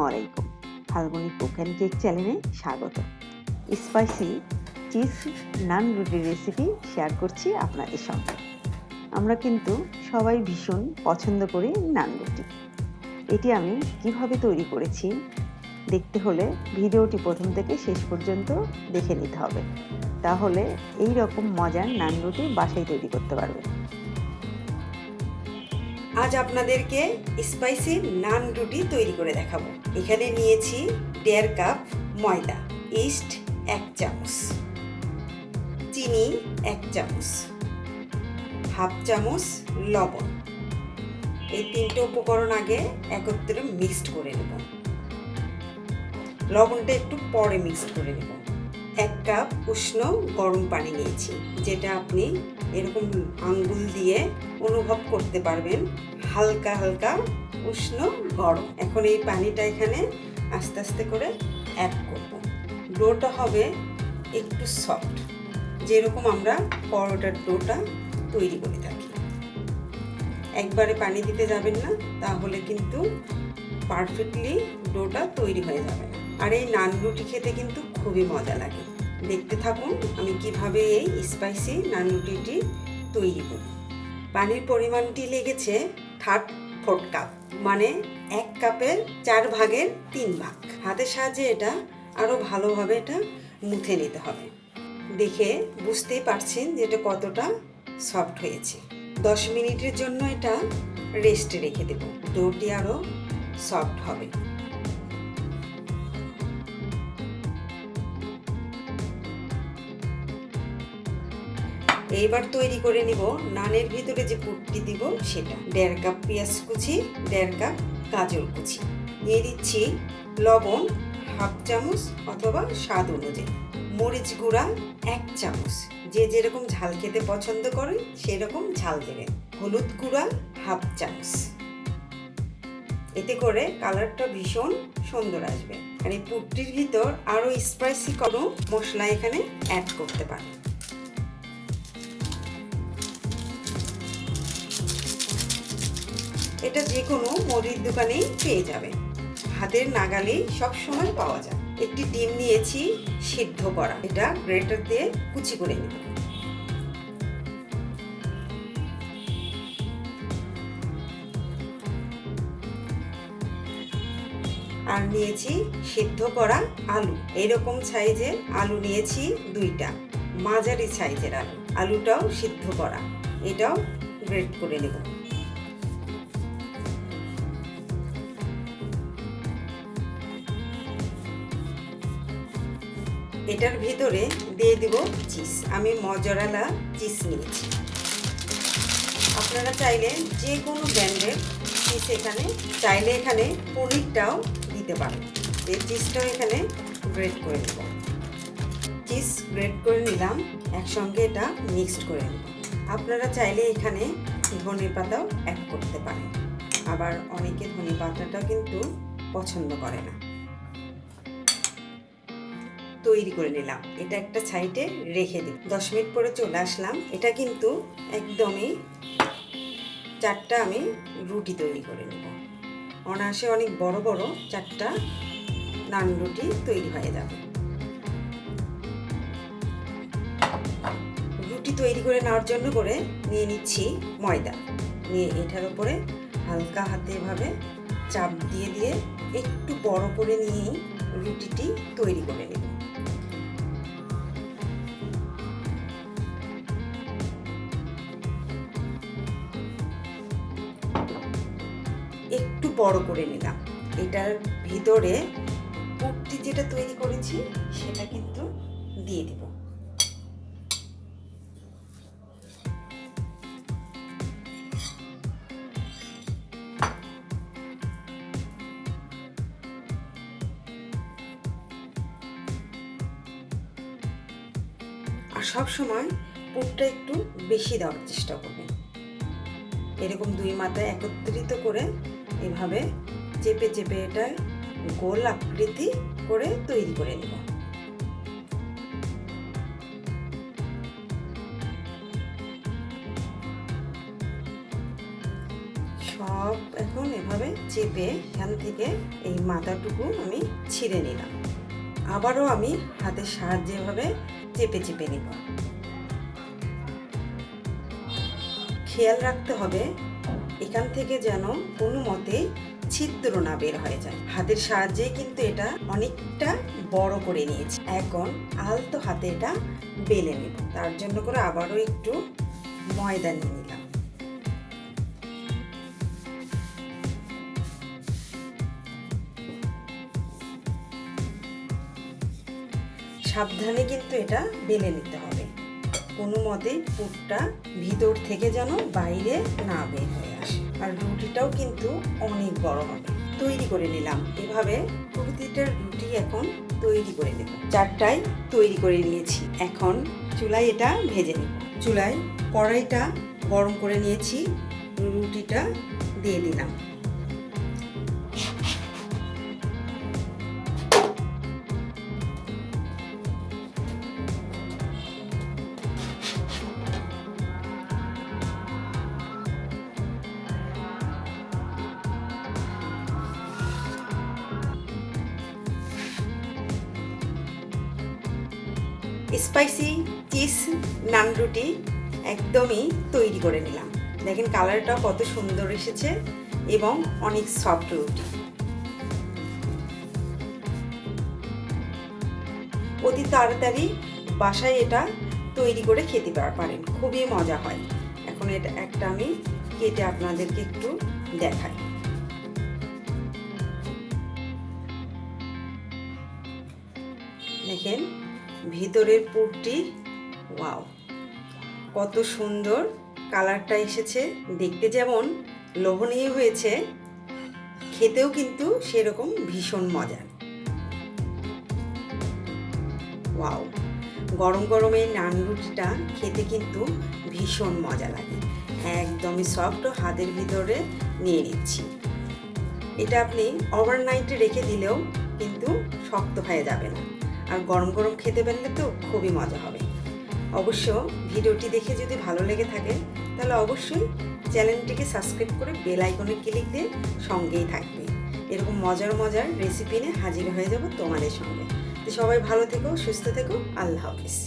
আলাইকুম। Falguni cook and cake চ্যানেলে স্বাগত। স্পাইসি চিজ নান রুটির রেসিপি শেয়ার করছি আপনাদের সঙ্গে। আমরা কিন্তু সবাই ভীষণ পছন্দ করি নান রুটি। এটি আমি কিভাবে তৈরি করেছি দেখতে হলে ভিডিওটি প্রথম থেকে শেষ পর্যন্ত দেখে নিতে হবে। তাহলে এই রকম মজার নান রুটি বাসায় তৈরি করতে পারবেন। আজ আপনাদেরকে স্পাইসি নান রুটি তৈরি করে দেখাবো। এখানে নিয়েছি 1.5 কাপ ময়দা, ইস্ট 1 চামচ, চিনি 1 চামচ, হাফ চামচ লবণ। এই 3টে উপকরণ আগে একত্রে মিক্সড করে নেব। লবণটা একটু পরে মিক্সড করে নেব। 1 কাপ উষ্ণ গরম পানি নিয়েছি, যেটা আপনি এরকম আঙ্গুল দিয়ে অনুভব করতে পারবেন হালকা হালকা উষ্ণ গরম। এখন এই পানিটা এখানে আস্তে আস্তে করে অ্যাড করব। ডোটা হবে একটু সফট, যেরকম আমরা পরোটার ডোটা তৈরি করে থাকি। একবারে পানি দিতে যাবেন না, তাহলে কিন্তু পারফেক্টলি ডোটা তৈরি হয়ে যাবে না। আর এই নান রুটি খেতে কিন্তু খুবই মজা লাগে। দেখতে থাকুন আমি কিভাবে এই স্পাইসি নান রুটিটি তৈরি করি। পানির পরিমাণটি লেগেছে 1/3 কাপ, মানে 1 কাপের 4 ভাগের 3 ভাগ। হাতের সাহায্যে এটা আরও ভালোভাবে এটা মুথে নিতে হবে। দেখে বুঝতেই পারছেন যে এটা কতটা সফট হয়েছে। 10 মিনিটের জন্য এটা রেস্টে রেখে দেব, ডোটি আরও সফট হবে। এইবার তৈরি করে নিব নানের ভিতরে যে পুরটি দিব সেটা। 1.5 কাপ পেঁয়াজ কুচি, 1.5 কাপ গাজর কুচি, দিয়ে দিচ্ছি লবণ হাফ চামচ অথবা স্বাদ অনুযায়ী, মরিচ গুঁড়া 1 চামচ, যে যেরকম ঝাল খেতে পছন্দ করেন সেরকম ঝাল দেবেন, হলুদ গুঁড়া হাফ চামচ। এতে করে কালারটা ভীষণ সুন্দর আসবে। আর এই পুরটির ভিতর আরও স্পাইসি কোনো মশলা এখানে অ্যাড করতে পারেন। এটা যে কোনো মুদির দোকানেই পেয়ে যাবেন, হাতের নাগালেই সব সময় পাওয়া যায়। একটি ডিম নিয়েছি সিদ্ধ করা, এটা গ্রেটার দিয়ে কুচি করে নেব। আর নিয়েছি সিদ্ধ করা আলু, এরকম সাইজের আলু নিয়েছি 2টা, মাঝারি সাইজের আলু। আলুটাও সিদ্ধ করা, এটাও গ্রেট করে নেব। এটার ভিতরে দিয়ে দেব চিজ। আমি মজরেলা চিজ নিয়েছি। আপনারা চাইলে যে কোনো ব্র্যান্ডের চিজ এখানে চাইলে এখানে পনিরটাও দিতে পারেন। এই চিজটাও এখানে গ্রেট করে নেব। চিজ গ্রেট করে নিলাম, একসঙ্গে এটা মিক্সড করে নেব। আপনারা চাইলে এখানে ধনে পাতাও অ্যাড করতে পারেন, আবার অনেকে ধনে পাতাটা কিন্তু পছন্দ করে না। তৈরি করে নিলাম, এটা একটা সাইডে রেখে দিই। 10 মিনিট পরে চলে আসলাম। এটা কিন্তু একদমই 4টা আমি রুটি তৈরি করে নেব। অনায়াসে অনেক বড় বড় 4টা নান রুটি তৈরি হয়ে যাবে। রুটি তৈরি করে নেওয়ার জন্য করে নিয়ে নিচ্ছি ময়দা, নিয়ে এটার উপরে হালকা হাতে এভাবে চাপ দিয়ে দিয়ে একটু বড় করে নিয়েই রুটিটি তৈরি করে নেব। একটু বড় করে নিলাম। এটার ভিতরে পুরটি যেটা তৈরি করেছি সেটা কিন্তু দিয়ে দেব। আর সব সময় পুরটা একটু বেশি দেওয়ার চেষ্টা করবেন। এরকম 2 মাথায় একত্রিত করে এভাবে চেপে চেপে এটা গোল আকৃতি করে তৈরি করে নেব। সব সব এখন এভাবে চেপে এখান থেকে এই মাথাটুকু আমি ছিঁড়ে নিলাম। আবারও আমি হাতের সাহায্যে এভাবে চেপে চেপে নিব। খেয়াল রাখতে হবে এখান থেকে যেন কোনো মতে ছিদ্র না বের হয়ে যায়। হাতের সাহায্যে কিন্তু এটা অনেকটা বড় করে নিয়েছি। এখন আলতো হাতে এটা বেলে নেব। তার জন্য করে আবারও একটু ময়দা নিয়ে নিলাম। সাবধানে কিন্তু এটা বেলে নিতে হবে, কোনো মতেই পুরটা ভিতর থেকে যেন বাইরে না বের হয়ে আসে। আর রুটিটাও কিন্তু অনেক বড় হবে। তৈরি করে নিলাম। এভাবে প্রতিটা রুটি এখন তৈরি করে নেব। 4টাই তৈরি করে নিয়েছি। এখন চুলায় এটা ভেজে নেব। চুলায় কড়াইটা গরম করে নিয়েছি, রুটিটা দিয়ে দিলাম। স্পাইসি চিজ নান রুটি একদমই তৈরি করে নিলাম। দেখেন কালারটা কত সুন্দর এসেছে এবং অনেক সফট রুটি। অতি তাড়াতাড়ি বাসায় এটা তৈরি করে খেতে পারেন, খুবই মজা হয়। এখন এটা একটা আমি কেটে আপনাদেরকে একটু দেখাই। দেখেন ভিতরের পুরটি, ওয়াও কত সুন্দর কালারটা এসেছে। দেখতে যেমন লোভনীয় হয়েছে, খেতেও কিন্তু সেরকম ভীষণ মজার। ওয়াও, গরম গরম এই নান রুটিটা খেতে কিন্তু ভীষণ মজা লাগে। একদমই সফট, হাতের ভিতরে নিয়ে নিচ্ছি। এটা আপনি ওভারনাইটে রেখে দিলেও কিন্তু শক্ত হয়ে যাবে না, আর গরম গরম খেতে পারলে তো খুবই মজা হবে। অবশ্য ভিডিওটি দেখে যদি ভালো লেগে থাকে তাহলে অবশ্যই চ্যানেলটিকে সাবস্ক্রাইব করে বেল আইকনে ক্লিক দিয়ে সঙ্গেই থাকবে। এরকম মজার মজার রেসিপি নিয়ে হাজির হয়ে যাব তোমাদের সঙ্গে। তো সবাই ভালো থেকো, সুস্থ থেকো, আল্লাহ হাফেজ।